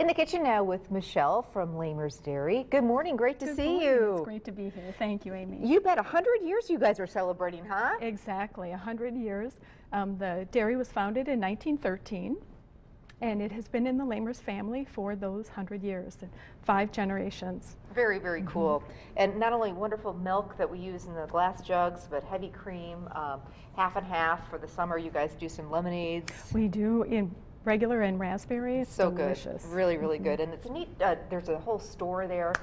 In the kitchen now with Michelle from Lamers Dairy. Good morning, great to see you. It's great to be here. Thank you, Amy. You bet, 100 years you guys are celebrating, huh? Exactly, 100 years. The dairy was founded in 1913, and it has been in the Lamers family for those 100 years, 5 generations. Very, very cool. And not only wonderful milk that we use in the glass jugs, but heavy cream, half and half. For the summer, you guys do some lemonades. We do in regular and raspberry. It's so delicious. Good, really, really good. And it's neat, there's a whole store there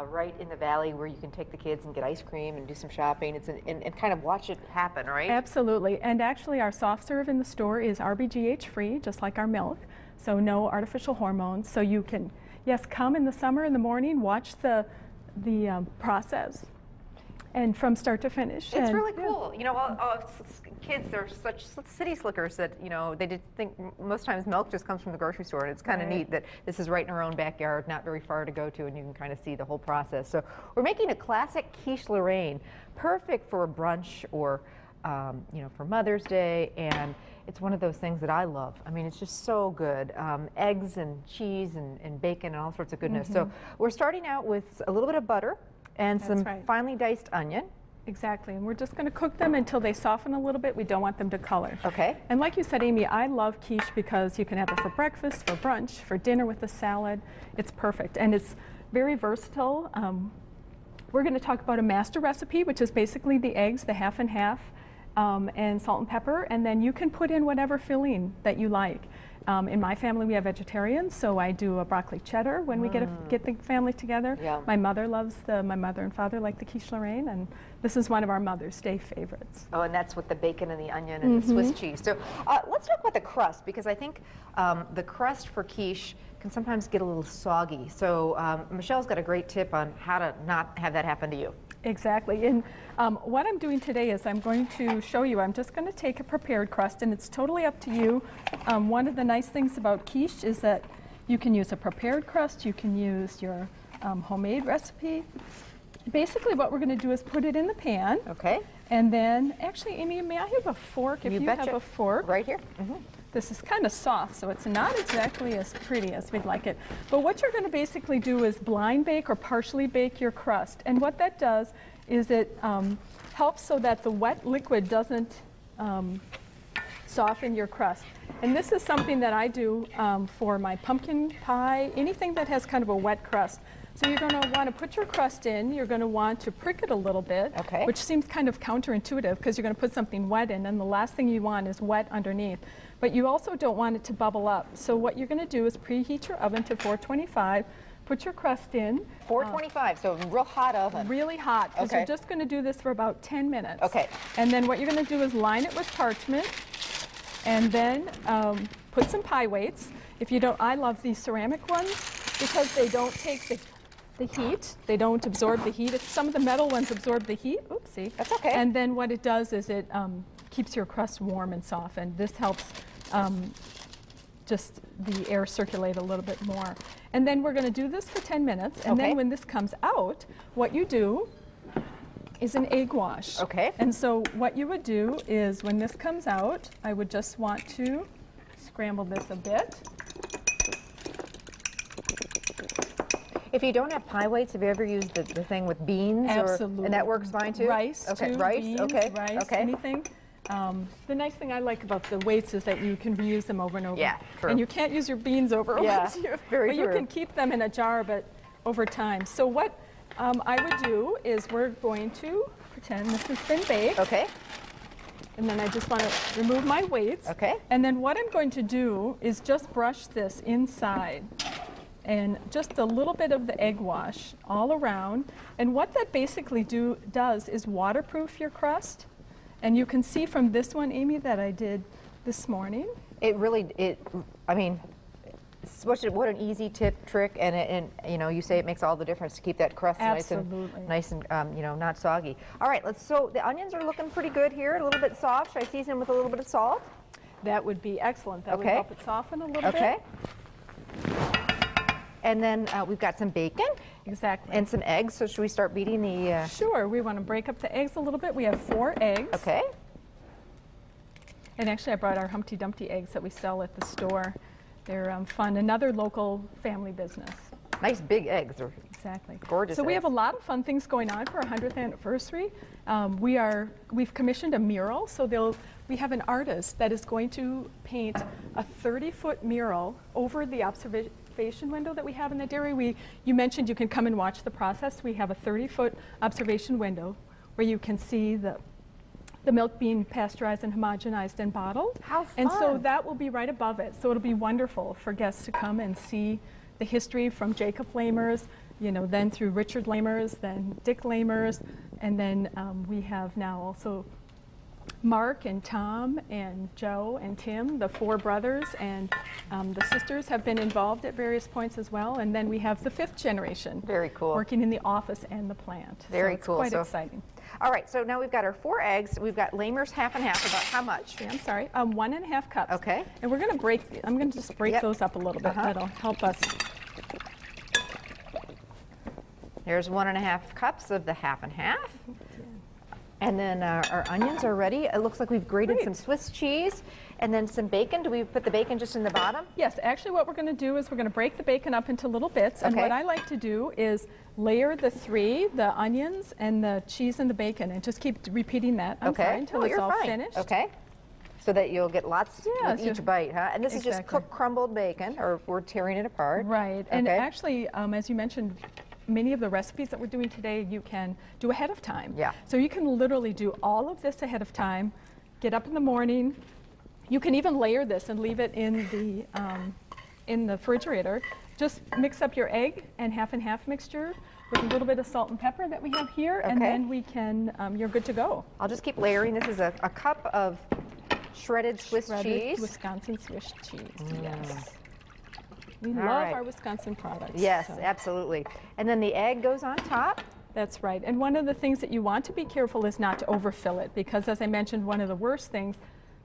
right in the valley where you can take the kids and get ice cream and do some shopping. And kind of watch it happen, right? Absolutely. And actually our soft serve in the store is RBGH free, just like our milk. So no artificial hormones. So you can, yes, come in the summer in the morning, watch the process. And from start to finish. It's really cool. You know, all kids, they're such city slickers that, you know, they just think most times milk just comes from the grocery store, and it's kind of neat that this is right in our own backyard, not very far to go to, and you can kind of see the whole process. So we're making a classic quiche Lorraine, perfect for a brunch or, you know, for Mother's Day, and it's one of those things that I love. I mean, it's just so good. Eggs and cheese and bacon and all sorts of goodness. So we're starting out with a little bit of butter and some finely diced onion. Exactly, and we're just going to cook them until they soften a little bit. We don't want them to color. Okay. And like you said, Amy, I love quiche because you can have it for breakfast, for brunch, for dinner with a salad. It's perfect, and it's very versatile. We're going to talk about a master recipe, which is basically the eggs, the half and half, and salt and pepper, and then you can put in whatever filling that you like. In my family, we have vegetarians, so I do a broccoli cheddar when we get the family together. Yeah. My mother loves my mother and father like the quiche Lorraine, and this is one of our Mother's Day favorites. Oh, and that's with the bacon and the onion and the Swiss cheese. So let's talk about the crust, because I think the crust for quiche can sometimes get a little soggy. So Michelle's got a great tip on how to not have that happen to you. Exactly, and what I'm doing today is I'm going to show you, I'm just going to take a prepared crust, and it's totally up to you. One of the nice things about quiche is that you can use a prepared crust, you can use your homemade recipe. Basically what we're going to do is put it in the pan. Okay. And then, actually, Amy, may I have a fork if you have a fork? Right here. This is kind of soft, so it's not exactly as pretty as we'd like it. But what you're going to basically do is blind bake or partially bake your crust. And what that does is it helps so that the wet liquid doesn't soften your crust. And this is something that I do for my pumpkin pie, anything that has kind of a wet crust. So you're going to want to put your crust in, you're going to want to prick it a little bit, which seems kind of counterintuitive because you're going to put something wet in, and the last thing you want is wet underneath. But you also don't want it to bubble up. So what you're going to do is preheat your oven to 425, put your crust in. 425, so real hot oven. Really hot, because you're just going to do this for about 10 minutes. Okay. And then what you're going to do is line it with parchment, and then put some pie weights. If you don't, I love these ceramic ones because they don't take the heat. They don't absorb the heat. Some of the metal ones absorb the heat. Oopsie. That's okay. And then what it does is it keeps your crust warm and soft, and this helps just the air circulate a little bit more. And then we're going to do this for 10 minutes, and then when this comes out, what you do is an egg wash. Okay. And so what you would do is when this comes out, I would just want to scramble this a bit. If you don't have pie weights, have you ever used the thing with beans? Absolutely. And that works fine too? Rice, okay. too, Rice, beans, rice, anything. The nice thing I like about the weights is that you can reuse them over and over. Yeah, true. And you can't use your beans over once you, very but true. you can keep them in a jar, but over time. So what I would do is we're going to pretend this has been baked. Okay. And then I just want to remove my weights. Okay. And then what I'm going to do is just brush this inside. And just a little bit of the egg wash all around. And what that basically does is waterproof your crust. And you can see from this one, Amy, that I did this morning. It really, I mean, what an easy trick, and you know, you say it makes all the difference to keep that crust nice and you know, not soggy. All right, so the onions are looking pretty good here, a little bit soft. Should I season them with a little bit of salt? That would be excellent. That would help it soften a little bit. Okay. And then we've got some bacon. Exactly. And some eggs. So should we start beating the... Sure. We want to break up the eggs a little bit. We have 4 eggs. Okay. And actually I brought our Humpty Dumpty eggs that we sell at the store. They're fun. Another local family business. Nice big eggs. They're Exactly. gorgeous So we eggs. have a lot of fun things going on for our 100th anniversary. We've commissioned a mural, so we have an artist that is going to paint a 30-foot mural over the observation window that we have in the dairy. You mentioned you can come and watch the process. We have a 30-foot observation window where you can see the milk being pasteurized and homogenized and bottled. How fun. And so that will be right above it. So it'll be wonderful for guests to come and see the history from Jacob Lamers, then through Richard Lamers, then Dick Lamers, and then we have now also Mark and Tom and Joe and Tim, the 4 brothers, and the sisters have been involved at various points as well. And then we have the 5th generation. Very cool. Working in the office and the plant. Very so it's cool. Quite exciting. All right, so now we've got our 4 eggs. We've got Lamers half and half. About how much? Yeah, I'm sorry, 1.5 cups. Okay. And we're going to I'm going to just break those up a little bit. That'll help us. There's 1.5 cups of the half and half. And then our onions are ready. It looks like we've grated some Swiss cheese and then some bacon. Do we put the bacon just in the bottom? Yes, actually what we're going to do is we're going to break the bacon up into little bits. And what I like to do is layer the 3, the onions and the cheese and the bacon, and just keep repeating that. I'm sorry, until it's all finished. Okay. So that you'll get lots with each bite, huh? And this is just cooked crumbled bacon, or we're tearing it apart. Right. And actually, as you mentioned, many of the recipes that we're doing today you can do ahead of time. Yeah. So you can literally do all of this ahead of time, get up in the morning. You can even layer this and leave it in the refrigerator. Just mix up your egg and half mixture with a little bit of salt and pepper that we have here, and then we can, you're good to go. I'll just keep layering. This is a cup of shredded Swiss cheese. Wisconsin Swiss cheese, yes. We love our Wisconsin products. Yes, absolutely. And then the egg goes on top. That's right. And one of the things that you want to be careful is not to overfill it, because as I mentioned, one of the worst things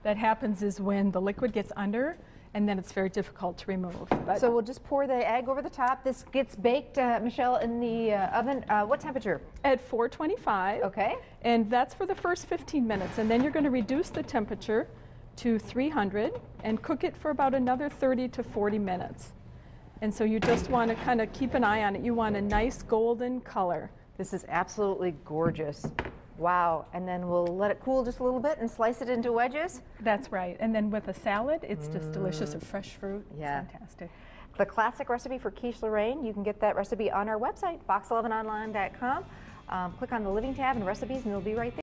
that happens is when the liquid gets under, and then it's very difficult to remove. But so we'll just pour the egg over the top. This gets baked, Michelle, in the oven. What temperature? At 425. Okay. And that's for the first 15 minutes. And then you're going to reduce the temperature to 300 and cook it for about another 30 to 40 minutes. And so you just want to kind of keep an eye on it. You want a nice golden color. This is absolutely gorgeous. Wow. And then we'll let it cool just a little bit and slice it into wedges. That's right. And then with a salad, it's just delicious with fresh fruit. Yeah. It's fantastic. The classic recipe for quiche Lorraine, you can get that recipe on our website, fox11online.com. Click on the Living tab and recipes, and it'll be right there.